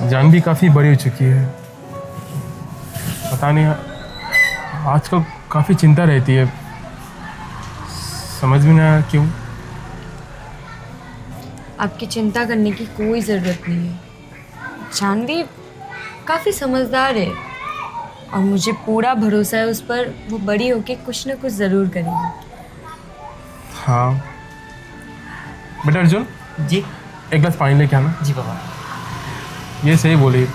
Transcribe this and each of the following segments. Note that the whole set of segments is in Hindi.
जानवी काफ़ी बड़ी हो चुकी है। पता नहीं आजकल काफ़ी चिंता रहती है, समझ में ना क्यों। आपकी चिंता करने की कोई ज़रूरत नहीं है। जानवी काफ़ी समझदार है और मुझे पूरा भरोसा है उस पर। वो बड़ी होके कुछ ना कुछ ज़रूर करेगी। हाँ बेटा अर्जुन, जी एक गिलास पानी लेके आना। जी पापा। ये सही बोली,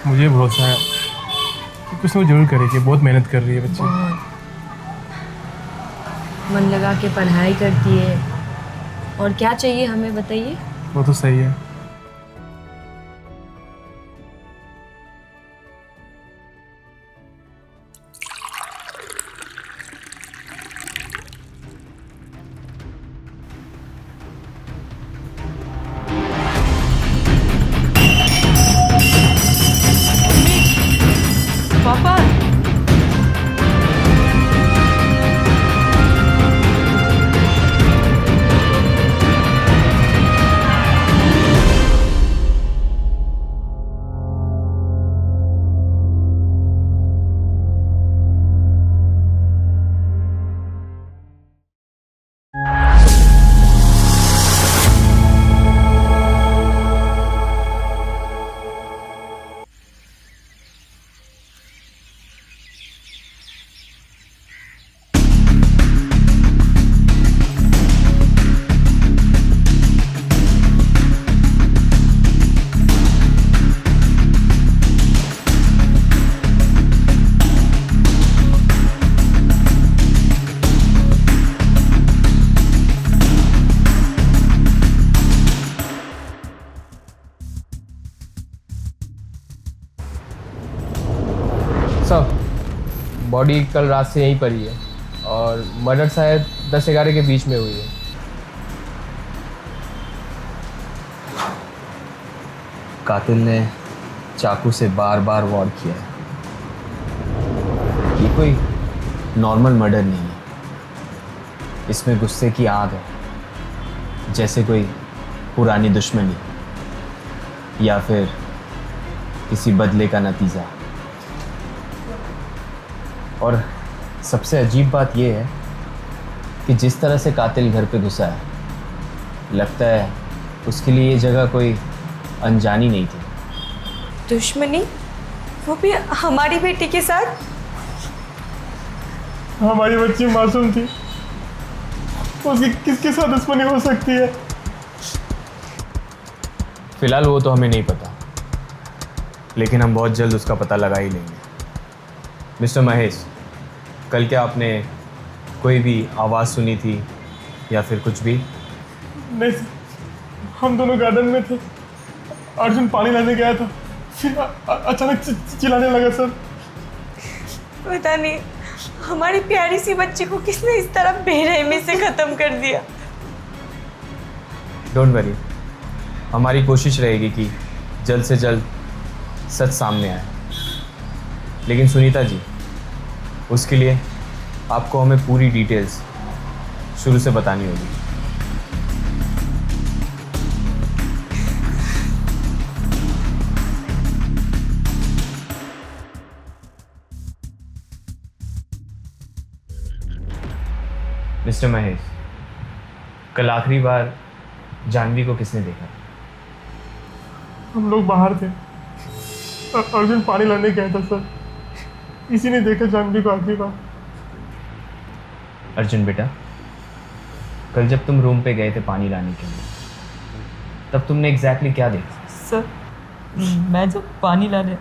मुझे भरोसा है कि कुछ ना कुछ जरूर करेगी। बहुत मेहनत कर रही है बच्ची। बहुत मन लगा के पढ़ाई करती है। और क्या चाहिए हमें बताइए। वो तो सही है। पापा सब बॉडी कल रात से यहीं पड़ी है और मर्डर शायद 10-11 के बीच में हुई है। कातिल ने चाकू से बार बार वार किया है। ये कोई नॉर्मल मर्डर नहीं है, इसमें गुस्से की आग है, जैसे कोई पुरानी दुश्मनी या फिर किसी बदले का नतीजा। और सबसे अजीब बात यह है कि जिस तरह से कातिल घर पे घुसा है, लगता है उसके लिए ये जगह कोई अनजानी नहीं थी। दुश्मनी, वो भी हमारी बेटी के साथ। हमारी बच्ची मासूम थी, उसकी किसके साथ दुश्मनी हो सकती है? फिलहाल वो तो हमें नहीं पता, लेकिन हम बहुत जल्द उसका पता लगा ही लेंगे। मिस्टर महेश, कल क्या आपने कोई भी आवाज़ सुनी थी या फिर कुछ भी? नहीं सर, हम दोनों गार्डन में थे, अर्जुन पानी लाने गया था, फिर अचानक चिल्लाने लगा सर। पता नहीं हमारी प्यारी सी बच्ची को किसने इस तरह बेरहमी से खत्म कर दिया। डोंट वरी, हमारी कोशिश रहेगी कि जल्द से जल्द सच सामने आए। लेकिन सुनीता जी, उसके लिए आपको हमें पूरी डिटेल्स शुरू से बतानी होगी। मिस्टर महेश, कल आखिरी बार जानवी को किसने देखा? हम लोग बाहर थे, अर्जुन पानी लाने गया था सर, इसी ने देखा जानवी को आखिरी बार। अर्जुन बेटा, कल जब तुम रूम पे गए थे पानी लाने के लिए, तब तुमने एग्जैक्टली क्या देखा? सर, मैं जब पानी लाने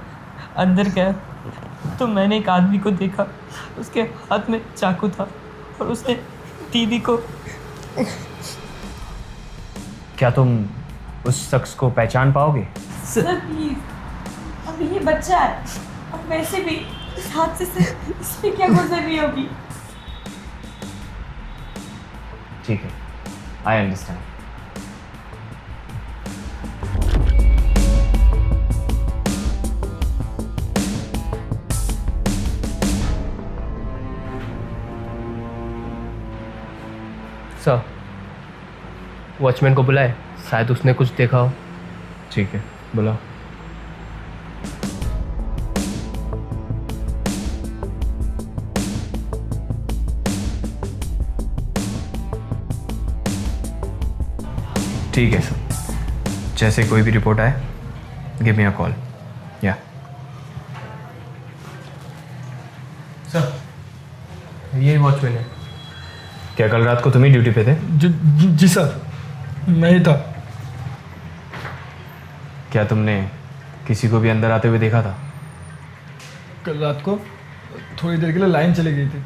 अंदर गया तो मैंने एक आदमी को देखा, उसके हाथ में चाकू था और उसने दीदी को। क्या तुम उस शख्स को पहचान पाओगे? सर प्लीज, अब ये बच्चा है और वैसे भी इस हादसे से इस पे क्या गुजर रही होगी। ठीक है, आई अंडरस्टैंड। सर, वॉचमैन को बुलाए, शायद उसने कुछ देखा हो। ठीक है, बुलाओ। ठीक है, जैसे कोई भी रिपोर्ट आए गिव मी अ कॉल। या सर, यही वॉचमैन है। क्या कल रात को तुम ही ड्यूटी पे थे? जी सर, मैं ही था। क्या तुमने किसी को भी अंदर आते हुए देखा था? कल रात को थोड़ी देर के लिए लाइन चली गई थी।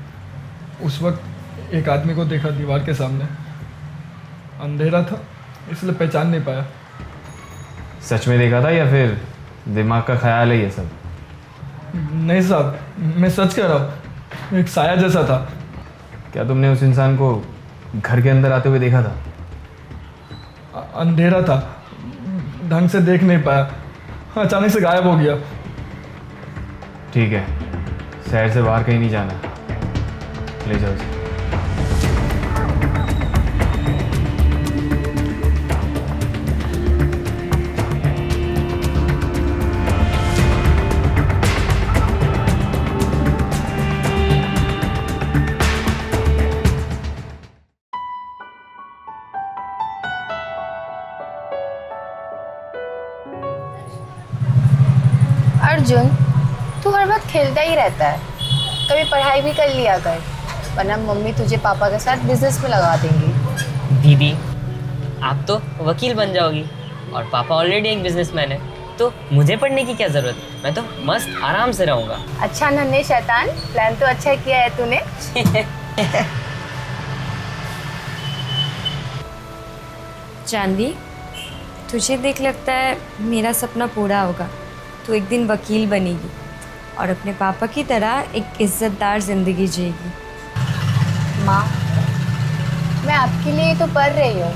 उस वक्त एक आदमी को देखा दीवार के सामने। अंधेरा था इसलिए पहचान नहीं पाया। सच में देखा था या फिर दिमाग का ख्याल है ये सब? नहीं साहब, मैं सच कह रहा हूँ, एक साया जैसा था। क्या तुमने उस इंसान को घर के अंदर आते हुए देखा था? अंधेरा था, ढंग से देख नहीं पाया, अचानक से गायब हो गया। ठीक है, शहर से बाहर कहीं नहीं जाना, ले जाओ इसे। अर्जुन, तू हर वक्त खेलता ही रहता है, कभी पढ़ाई भी कर लिया कर, वरना मम्मी तुझे पापा के साथ बिजनेस में लगा देंगी। दीदी, आप तो वकील बन जाओगी और पापा ऑलरेडी एक बिजनेसमैन है, तो मुझे पढ़ने की क्या ज़रूरत? मैं तो मस्त आराम से रहूँगा। अच्छा नन्हे शैतान, प्लान तो अच्छा किया है तूने। चांदी, तुझे देख लगता है मेरा सपना पूरा होगा। तू एक दिन वकील बनेगी और अपने पापा की तरह एक इज्जतदार ज़िंदगी जिएगी। माँ, मैं आपके लिए तो पढ़ रही हूँ,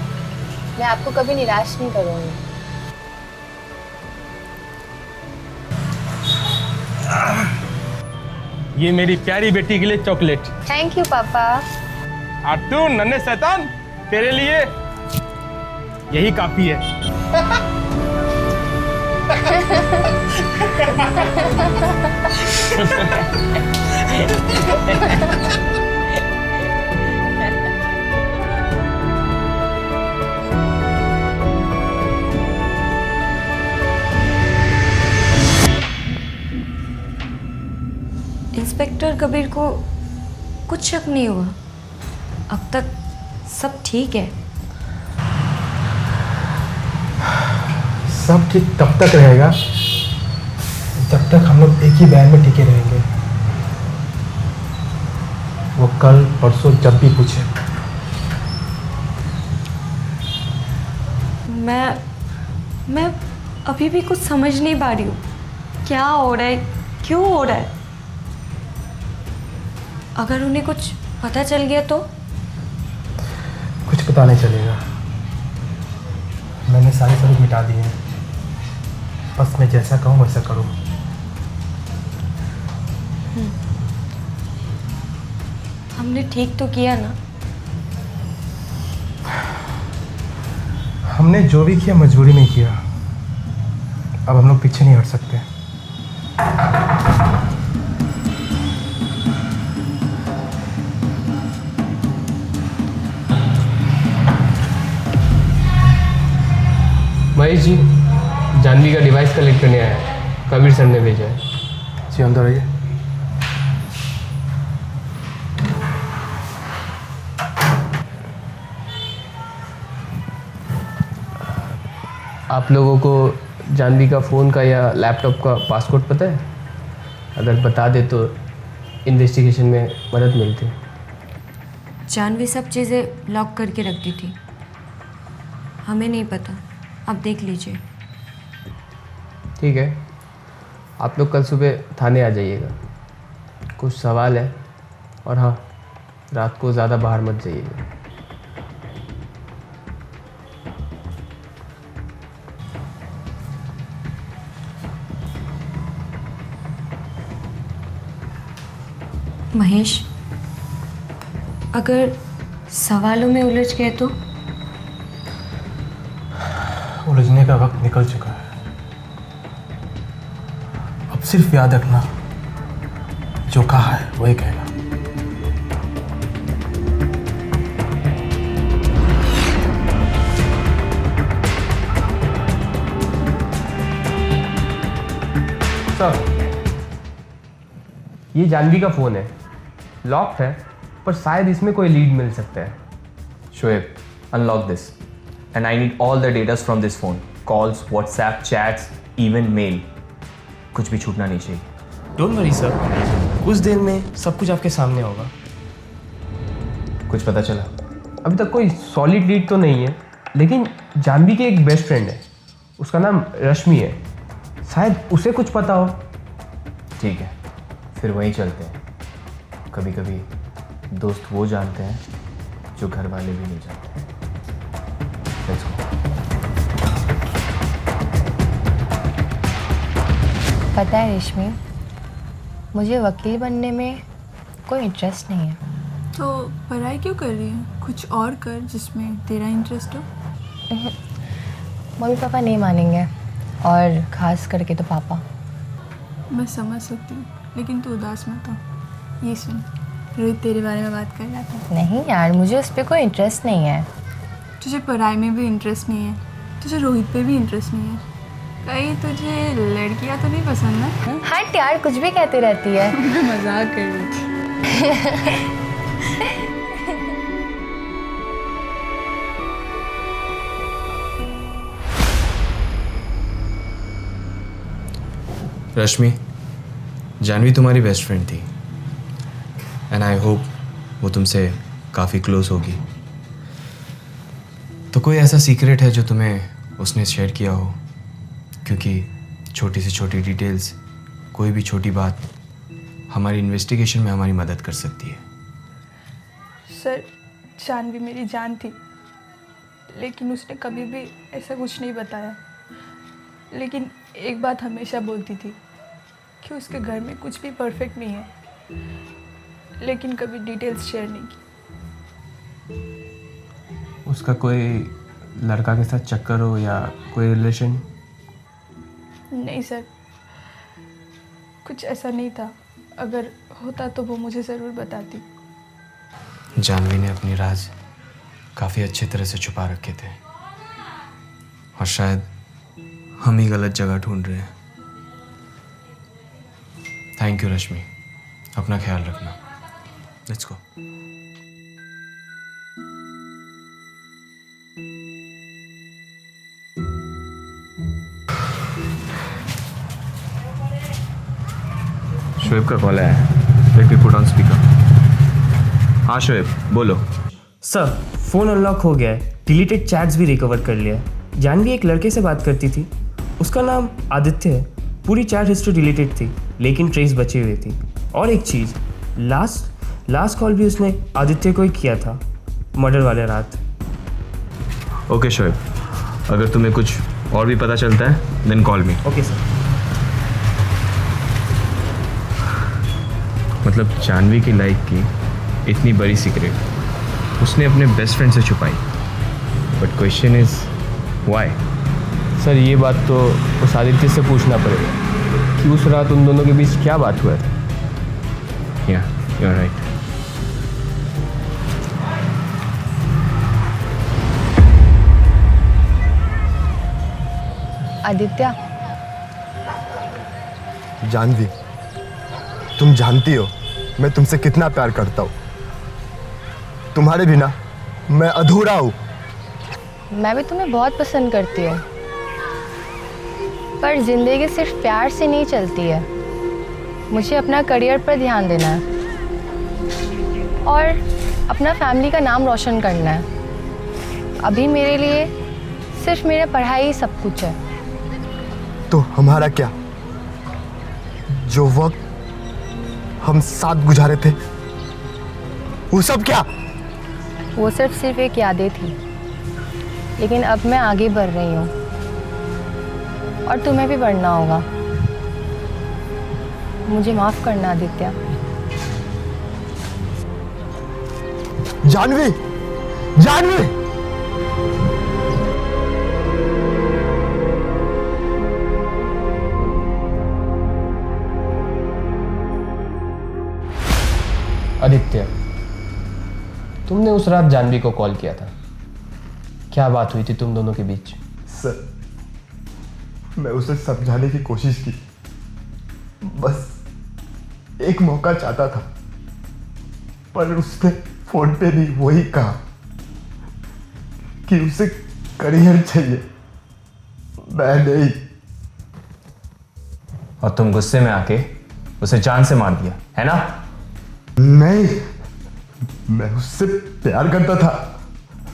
मैं आपको कभी निराश नहीं करूँगी। ये मेरी प्यारी बेटी के लिए चॉकलेट। थैंक यू पापा। और तू नन्हे शैतान, तेरे लिए यही काफी है। इंस्पेक्टर कबीर को कुछ शक नहीं हुआ? अब तक सब ठीक है? सब ठीक तब तक रहेगा जब तक हम लोग एक ही बैन में टिके रहेंगे। वो कल परसों जब भी पूछे। मैं अभी भी कुछ समझ नहीं पा रही हूँ, क्या हो रहा है, क्यों हो रहा है। अगर उन्हें कुछ पता चल गया तो? कुछ पता नहीं चलेगा, मैंने सारे सबूत मिटा दिए हैं। बस मैं जैसा कहूँ वैसा करूँ। हमने ठीक तो किया ना? हमने जो भी किया मजबूरी में किया, अब हम लोग पीछे नहीं हट सकते। महेश जी, जानवी का डिवाइस कलेक्ट करने आया है, कबीर सर ने भेजा है। जी अंदर आइए। आप लोगों को जानवी का फ़ोन का या लैपटॉप का पासवर्ड पता है? अगर बता दे तो इन्वेस्टिगेशन में मदद मिलती। जानवी सब चीज़ें लॉक करके रखती थी, हमें नहीं पता। आप देख लीजिए। ठीक है, आप लोग कल सुबह थाने आ जाइएगा। कुछ सवाल है, और हाँ, रात को ज़्यादा बाहर मत जाइएगा। महेश, अगर सवालों में उलझ गए तो? उलझने का वक्त निकल चुका है। अब सिर्फ याद रखना, जो कहा है वही कहना। सर, ये जानवी का फ़ोन है, लॉक है, पर शायद इसमें कोई लीड मिल सकता है। Shoaib, unlock this. And I need all the data from this phone. Calls, WhatsApp, chats, even mail. कुछ भी छूटना नहीं चाहिए। डोंट वरी सर, कुछ देर में सब कुछ आपके सामने होगा। कुछ पता चला? अभी तक कोई सॉलिड लीड तो नहीं है, लेकिन जानवी की एक बेस्ट फ्रेंड है, उसका नाम रश्मि है, शायद उसे कुछ पता हो। ठीक है, फिर वहीं चलते हैं। कभी कभी दोस्त वो जानते हैं जो घर वाले भी नहीं जानते। Let's go. पता है रेशमी, मुझे वकील बनने में कोई इंटरेस्ट नहीं है। तो पढ़ाई क्यों कर रही है? कुछ और कर जिसमें तेरा इंटरेस्ट हो। मम्मी पापा नहीं मानेंगे, और ख़ास करके तो पापा। मैं समझ सकती हूँ, लेकिन तू उदास मत हो। ये सुन, रोहित तेरे बारे में बात कर रहा था। नहीं यार, मुझे उस पर कोई इंटरेस्ट नहीं है। तुझे पढ़ाई में भी इंटरेस्ट नहीं है, तुझे रोहित पे भी इंटरेस्ट नहीं है। कहीं तुझे लड़कियाँ तो नहीं पसंद है? हट यार, कुछ भी कहती रहती है। मैं मजाक कर रही थी। रश्मि, जानवी तुम्हारी बेस्ट फ्रेंड थी, एंड आई होप वो तुमसे काफ़ी क्लोज होगी। तो कोई ऐसा सीक्रेट है जो तुम्हें उसने शेयर किया हो? क्योंकि छोटी से छोटी डिटेल्स, कोई भी छोटी बात हमारी इन्वेस्टिगेशन में हमारी मदद कर सकती है। सर, जानवी मेरी जान थी, लेकिन उसने कभी भी ऐसा कुछ नहीं बताया। लेकिन एक बात हमेशा बोलती थी कि उसके घर में कुछ भी परफेक्ट नहीं है, लेकिन कभी डिटेल्स शेयर नहीं की। उसका कोई लड़का के साथ चक्कर हो या कोई रिलेशन? नहीं सर, कुछ ऐसा नहीं था। अगर होता तो वो मुझे ज़रूर बताती। जानवी ने अपनी राज काफ़ी अच्छे तरह से छुपा रखे थे, और शायद हम ही गलत जगह ढूंढ रहे हैं। थैंक यू रश्मि, अपना ख्याल रखना। Let's go. शोएब का कॉल आया है, let me put on speaker. हाँ शोएब, बोलो। सर, फ़ोन अनलॉक हो गया है, डिलीटेड चैट्स भी रिकवर कर लिया है। जानवी एक लड़के से बात करती थी, उसका नाम आदित्य है। पूरी चैट हिस्ट्री डिलीटेड थी, लेकिन ट्रेस बची हुई थी। और एक चीज़, लास्ट कॉल भी उसने आदित्य को ही किया था, मर्डर वाले रात। ओके शोएब, अगर तुम्हें कुछ और भी पता चलता है then call me. Okay sir. मतलब जानवी की लाइफ की इतनी बड़ी सीक्रेट उसने अपने बेस्ट फ्रेंड से छुपाई, but question is why? Sir, ये बात तो उस आदित्य से पूछना पड़ेगा कि उस रात उन दोनों के बीच क्या बात हुआ था। Yeah you are right. Aditya, Janvi, तुम जानती हो मैं तुमसे कितना प्यार करता हूँ। तुम्हारे बिना मैं अधूरा हूँ। मैं भी तुम्हें बहुत पसंद करती हूँ, पर ज़िंदगी सिर्फ प्यार से नहीं चलती है। मुझे अपना करियर पर ध्यान देना है और अपना फैमिली का नाम रोशन करना है। अभी मेरे लिए सिर्फ मेरा पढ़ाई ही सब कुछ है। तो हमारा क्या? जो वक्त हम साथ गुजारे थे वो सब क्या? वो सिर्फ एक यादें थी, लेकिन अब मैं आगे बढ़ रही हूँ और तुम्हें भी बढ़ना होगा। मुझे माफ़ करना आदित्य। जानवी, जानवी! आदित्य, तुमने उस रात जानवी को कॉल किया था, क्या बात हुई थी तुम दोनों के बीच? सर, मैं उसे समझाने की कोशिश की, बस एक मौका चाहता था, पर उसने फोन पे भी वही कहा कि उसे करियर चाहिए, मैं नहीं। और तुम गुस्से में आके उसे जान से मार दिया, है ना? नहीं, मैं उससे प्यार करता था,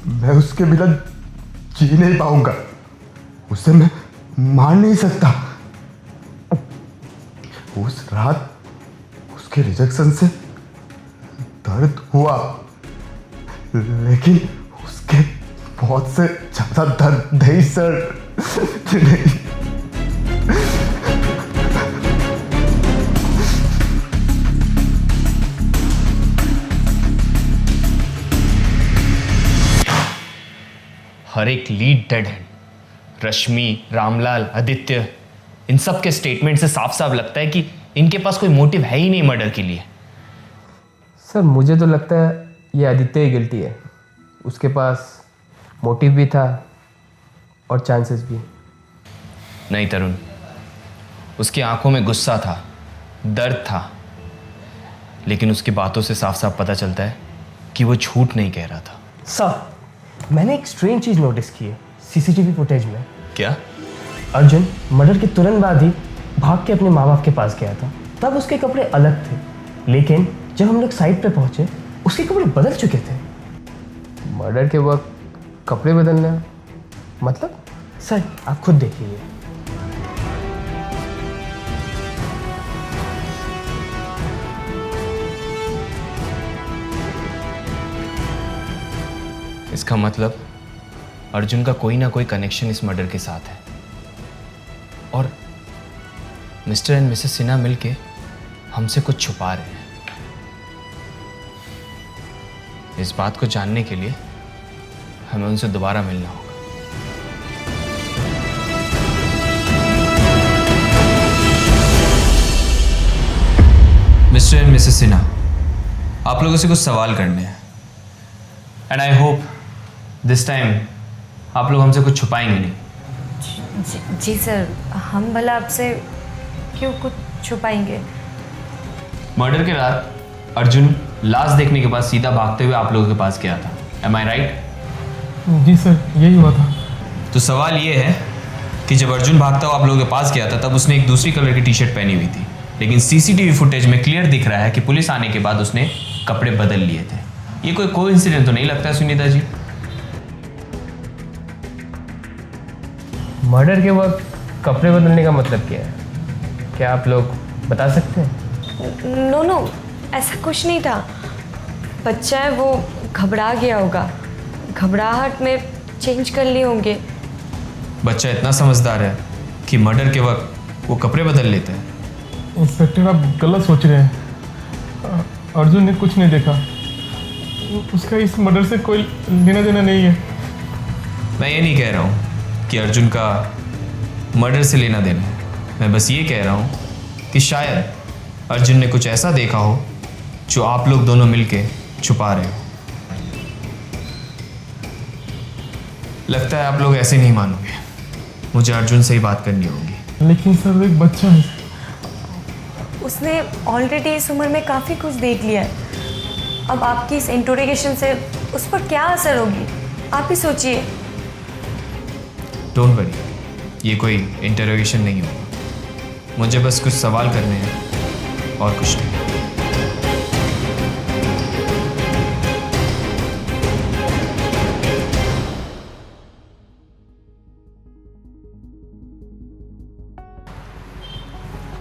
मैं उसके बिना जी नहीं पाऊंगा, उसे मैं मार नहीं सकता। उस रात उसके रिजेक्शन से दर्द हुआ, लेकिन उसके बहुत से ज्यादा दर्द नहीं सर, नहीं। हर एक लीड डेड है। रश्मि, रामलाल, आदित्य, इन सब के स्टेटमेंट से साफ साफ लगता है कि इनके पास कोई मोटिव है ही नहीं मर्डर के लिए। सर मुझे तो लगता है ये आदित्य ही गिल्टी है, उसके पास मोटिव भी था और चांसेस भी। नहीं तरुण, उसकी आंखों में गुस्सा था, दर्द था, लेकिन उसकी बातों से साफ साफ पता चलता है कि वो झूठ नहीं कह रहा था। सर, मैंने एक स्ट्रेंज चीज़ नोटिस की है सीसीटीवी फुटेज में। क्या? अर्जुन मर्डर के तुरंत बाद ही भाग के अपने माँ बाप के पास गया था, तब उसके कपड़े अलग थे, लेकिन जब हम लोग साइट पे पहुंचे उसके कपड़े बदल चुके थे। मर्डर के वक्त कपड़े बदलना मतलब? सर आप खुद देखिए। इसका मतलब अर्जुन का कोई ना कोई कनेक्शन इस मर्डर के साथ है, और मिस्टर एंड मिसेस सिन्हा मिलके हमसे कुछ छुपा रहे हैं। इस बात को जानने के लिए हमें उनसे दोबारा मिलना होगा। मिस्टर एंड मिसेस सिन्हा, आप लोगों से कुछ सवाल करने हैं, and I hope this time आप लोग हमसे कुछ छुपाएंगे नहीं। जी सर, हम भला आपसे क्यों कुछ छुपाएंगे? मर्डर के रात अर्जुन लाश देखने के बाद सीधा भागते हुए आप लोगों के पास गया था, एम आई राइट? जी सर, यही हुआ था। तो सवाल ये है कि जब अर्जुन भागता हुआ आप लोगों के पास गया था तब उसने एक दूसरी कलर की टी शर्ट पहनी हुई थी, लेकिन सीसीटीवी फुटेज में क्लियर दिख रहा है कि पुलिस आने के बाद उसने कपड़े बदल लिए थे। ये कोई कोइंसिडेंस तो नहीं लगता है सुनीता जी? मर्डर के वक्त कपड़े बदलने का मतलब क्या है? क्या आप लोग बता सकते हैं? नो, ऐसा कुछ नहीं था। बच्चा है, वो घबरा गया होगा, घबराहट में चेंज कर लिए होंगे। बच्चा इतना समझदार है कि मर्डर के वक्त वो कपड़े बदल लेते हैं। इंस्पेक्टर आप गलत सोच रहे हैं। अर्जुन ने कुछ नहीं देखा, उसका इस मर्डर से कोई लेना देना नहीं है। मैं ये नहीं कह रहा हूँ कि अर्जुन का मर्डर से लेना देना है, मैं बस ये कह रहा हूँ कि शायद अर्जुन ने कुछ ऐसा देखा हो जो आप लोग दोनों मिलके छुपा रहे हो। लगता है आप लोग ऐसे नहीं मानोगे, मुझे अर्जुन से ही बात करनी होगी। लेकिन सर वो एक बच्चा है। उसने ऑलरेडी इस उम्र में काफ़ी कुछ देख लिया है। अब आपकी इस इंटरोगेशन से उस पर क्या असर होगी, आप ही सोचिए। डोंट वरी, ये कोई इंटरोगेशन नहीं होगा, मुझे बस कुछ सवाल करने हैं और कुछ नहीं।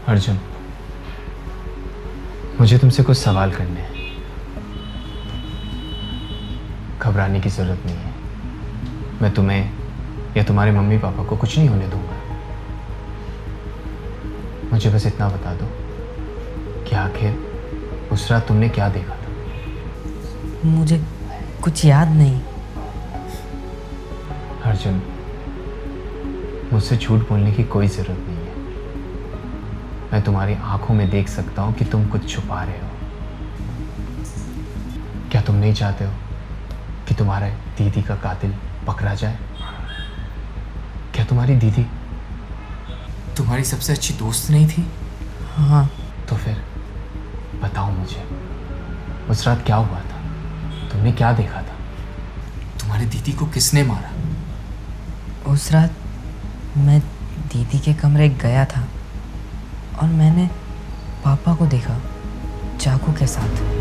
अर्जुन, मुझे तुमसे कुछ सवाल करने हैं। घबराने की जरूरत नहीं है, मैं तुम्हें या तुम्हारे मम्मी पापा को कुछ नहीं होने दूंगा। मुझे बस इतना बता दो कि आखिर उस रात तुमने क्या देखा था? मुझे कुछ याद नहीं। अर्जुन, मुझसे झूठ बोलने की कोई ज़रूरत नहीं है। मैं तुम्हारी आंखों में देख सकता हूं कि तुम कुछ छुपा रहे हो। क्या तुम नहीं चाहते हो कि तुम्हारे दीदी का कातिल पकड़ा जाए? क्या तुम्हारी दीदी तुम्हारी सबसे अच्छी दोस्त नहीं थी? हाँ। तो फिर बताओ मुझे, उस रात क्या हुआ था? तुमने क्या देखा था? तुम्हारी दीदी को किसने मारा? उस रात मैं दीदी के कमरे गया था और मैंने पापा को देखा चाकू के साथ।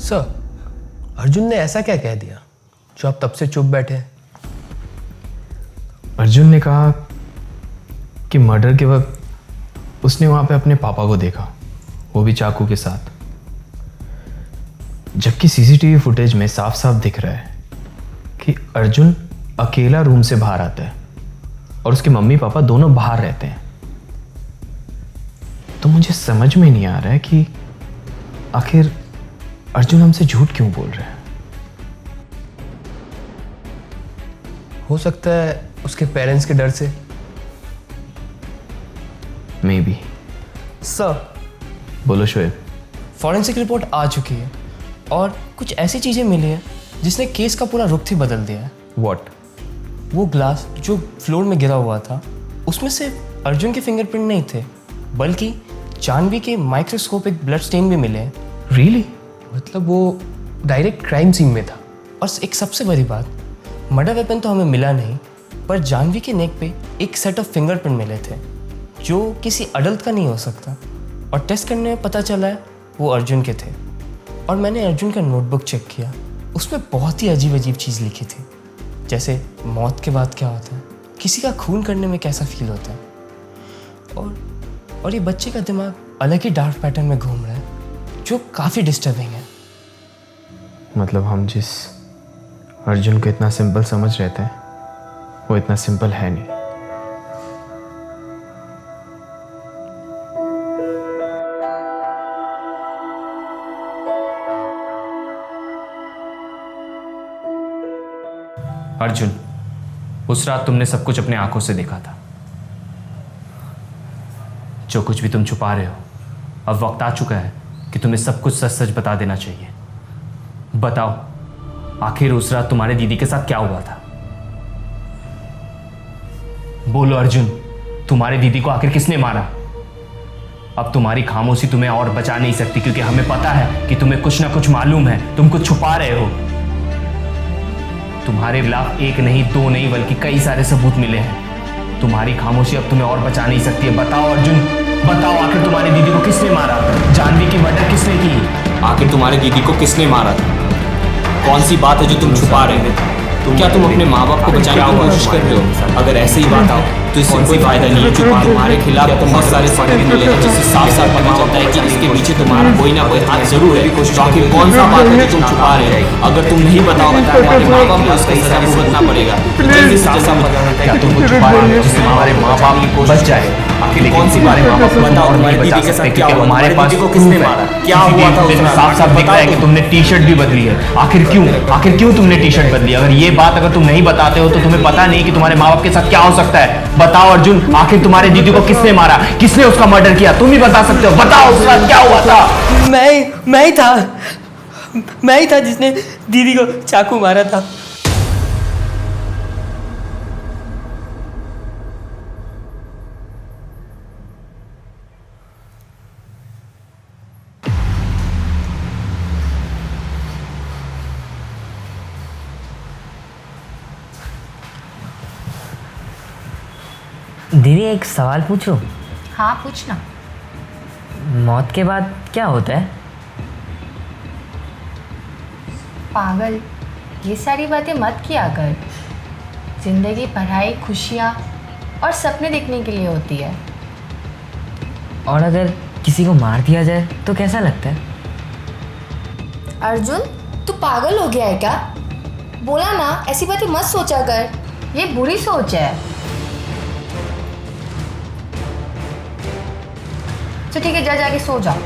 सर, अर्जुन ने ऐसा क्या कह दिया जो आप तब से चुप बैठे हैं? अर्जुन ने कहा कि मर्डर के वक्त उसने वहां पे अपने पापा को देखा, वो भी चाकू के साथ, जबकि सीसीटीवी फुटेज में साफ साफ दिख रहा है कि अर्जुन अकेला रूम से बाहर आता है और उसके मम्मी पापा दोनों बाहर रहते हैं। तो मुझे समझ में नहीं आ रहा है कि आखिर अर्जुन हमसे झूठ क्यों बोल रहा है। हो सकता है उसके पेरेंट्स के डर से। May be. सर, बोलो शोएब। फॉरेंसिक रिपोर्ट आ चुकी है और कुछ ऐसी चीज़ें मिली हैं जिसने केस का पूरा रुख ही बदल दिया है। व्हाट? वो ग्लास जो फ्लोर में गिरा हुआ था उसमें से अर्जुन के फिंगरप्रिंट नहीं थे, बल्कि जानवी के माइक्रोस्कोपिक ब्लड स्टेन भी मिले हैं। रियली? मतलब वो डायरेक्ट क्राइम सीन में था। और एक सबसे बड़ी बात, मर्डर वेपन तो हमें मिला नहीं, पर जानवी के नेक पे एक सेट ऑफ फिंगरप्रिंट मिले थे जो किसी अडल्ट का नहीं हो सकता। और टेस्ट करने में पता चला है वो अर्जुन के थे। और मैंने अर्जुन का नोटबुक चेक किया, उसमें बहुत ही अजीब अजीब चीज़ लिखी थी, जैसे मौत के बाद क्या होता है, किसी का खून करने में कैसा फील होता है। और ये बच्चे का दिमाग अलग ही डार्क पैटर्न में घूम रहा है जो काफ़ी डिस्टर्बिंग है। मतलब हम जिस अर्जुन को इतना सिंपल समझ रहे थे वो इतना सिंपल है नहीं। अर्जुन, उस रात तुमने सब कुछ अपने आंखों से देखा था। जो कुछ भी तुम छुपा रहे हो, अब वक्त आ चुका है कि तुम्हें सब कुछ सच सच बता देना चाहिए। बताओ, आखिर उस रात तुम्हारे दीदी के साथ क्या हुआ था? बोलो अर्जुन, तुम्हारे दीदी को आखिर किसने मारा? अब तुम्हारी खामोशी तुम्हें और बचा नहीं सकती, क्योंकि हमें पता है कि तुम्हें कुछ ना कुछ मालूम है, तुम कुछ छुपा रहे हो। तुम्हारे खिलाफ एक नहीं, दो नहीं, बल्कि कई सारे सबूत मिले हैं। तुम्हारी खामोशी अब तुम्हें और बचा नहीं सकती है। बताओ अर्जुन, बताओ, आखिर तुम्हारी दीदी को किसने मारा? जानवी की मर्डर किसने की? आखिर तुम्हारी दीदी को किसने मारा था? कौन सी बात है जो तुम छुपा रहे हो? क्या तुम अपने माँ बाप को बचाने की कोशिश कर रहे हो? अगर ऐसे ही बात आओ तो इससे कोई फायदा नहीं है। तुम्हारे खिलाफ बहुत सारे सबूत मिले हैं जिससे साफ साफ पता चलता है कि इसके पीछे तुम्हारा कोई ना कोई हाथ जरूर है। तो आखिर कौन सा बात है जो तुम छुपा रहे हो? अगर तुम नहीं बताओगे तो तुम्हारे माँ बाप को उसका सजा भुगतना पड़ेगा। जल्दी से जैसा क्या तुम कुछ छुपा रहे हो जिससे हमारे माँ बाप की बच जाए? आखिर कौन सी बात है? माँ बाप को बताओ, तुम्हारी दीदी के साथ क्या हुआ? हमारे पास को किसने मारा? क्या हुआ था? उसमें साफ साफ दिख रहा है कि तुमने टी शर्ट भी बदली है। आखिर क्यों तुमने टी शर्ट बदली? अगर ये बात अगर तुम नहीं बताते हो तो तुम्हें पता नहीं कि तुम्हारे माँ बाप के साथ क्या हो सकता है। बताओ अर्जुन, आखिर तुम्हारे दीदी को किसने मारा? किसने उसका मर्डर किया? तुम ही बता सकते हो। बताओ उसके साथ क्या हुआ था? मैं ही था जिसने दीदी को चाकू मारा था। दीदी, एक सवाल पूछूं? हाँ, पूछना। मौत के बाद क्या होता है? पागल, ये सारी बातें मत किया कर। जिंदगी पढ़ाई, खुशियाँ और सपने देखने के लिए होती है। और अगर किसी को मार दिया जाए तो कैसा लगता है? अर्जुन, तू पागल हो गया है क्या? बोला ना, ऐसी बातें मत सोचा कर। ये बुरी सोच है। तो ठीक है, जा जाके सो जाओ।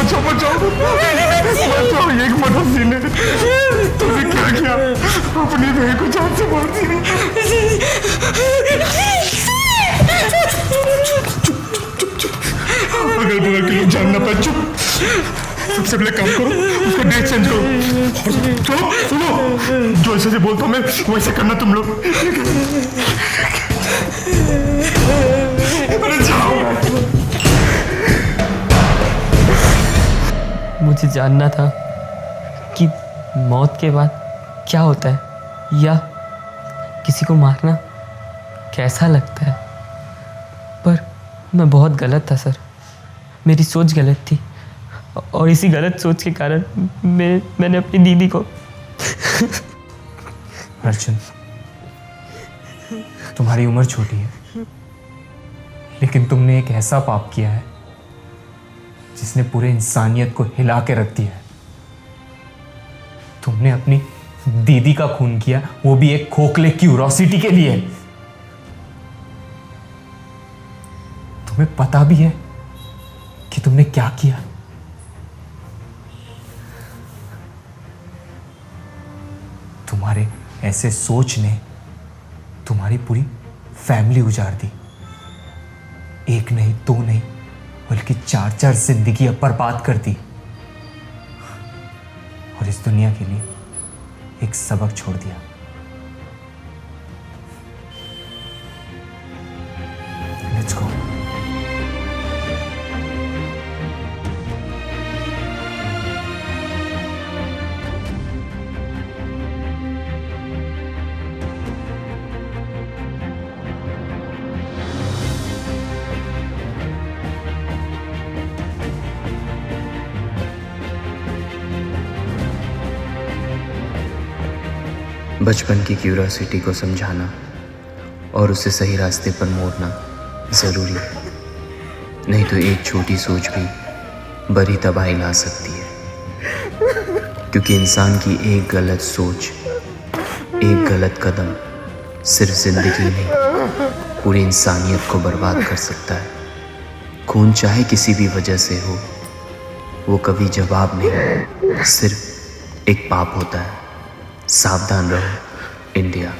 बचाओ बचाओ बचाओ, ये एक मदद ने तुमने क्या किया? अपनी बहन को जान से मार दी। अगल बगल के लोग जानना पाए, चुप। सबसे पहले काम करो, उसका डेट चेंज करो। और सुनो, जो ऐसे बोलता हूँ मैं वैसे करना तुम लोग। अरे जाओ। मुझे जानना था कि मौत के बाद क्या होता है, या किसी को मारना कैसा लगता है। पर मैं बहुत गलत था सर, मेरी सोच गलत थी, और इसी गलत सोच के कारण मैंने अपनी दीदी को। अर्जुन, तुम्हारी उम्र छोटी है, लेकिन तुमने एक ऐसा पाप किया है जिसने पूरे इंसानियत को हिला के रख दिया है। तुमने अपनी दीदी का खून किया, वो भी एक खोखले क्यूरोसिटी के लिए। तुम्हें पता भी है कि तुमने क्या किया? तुम्हारे ऐसे सोच ने तुम्हारी पूरी फैमिली उजाड़ दी। एक नहीं, दो नहीं, बल्कि 4-4 जिंदगी बर्बाद कर दी, और इस दुनिया के लिए एक सबक छोड़ दिया। Let's go. बचपन की क्यूरियोसिटी को समझाना और उसे सही रास्ते पर मोड़ना ज़रूरी है, नहीं तो एक छोटी सोच भी बड़ी तबाही ला सकती है। क्योंकि इंसान की एक गलत सोच, एक गलत कदम सिर्फ ज़िंदगी नहीं, पूरी इंसानियत को बर्बाद कर सकता है। खून चाहे किसी भी वजह से हो, वो कभी जवाब नहीं, सिर्फ एक पाप होता है। सावधान रहो इंडिया।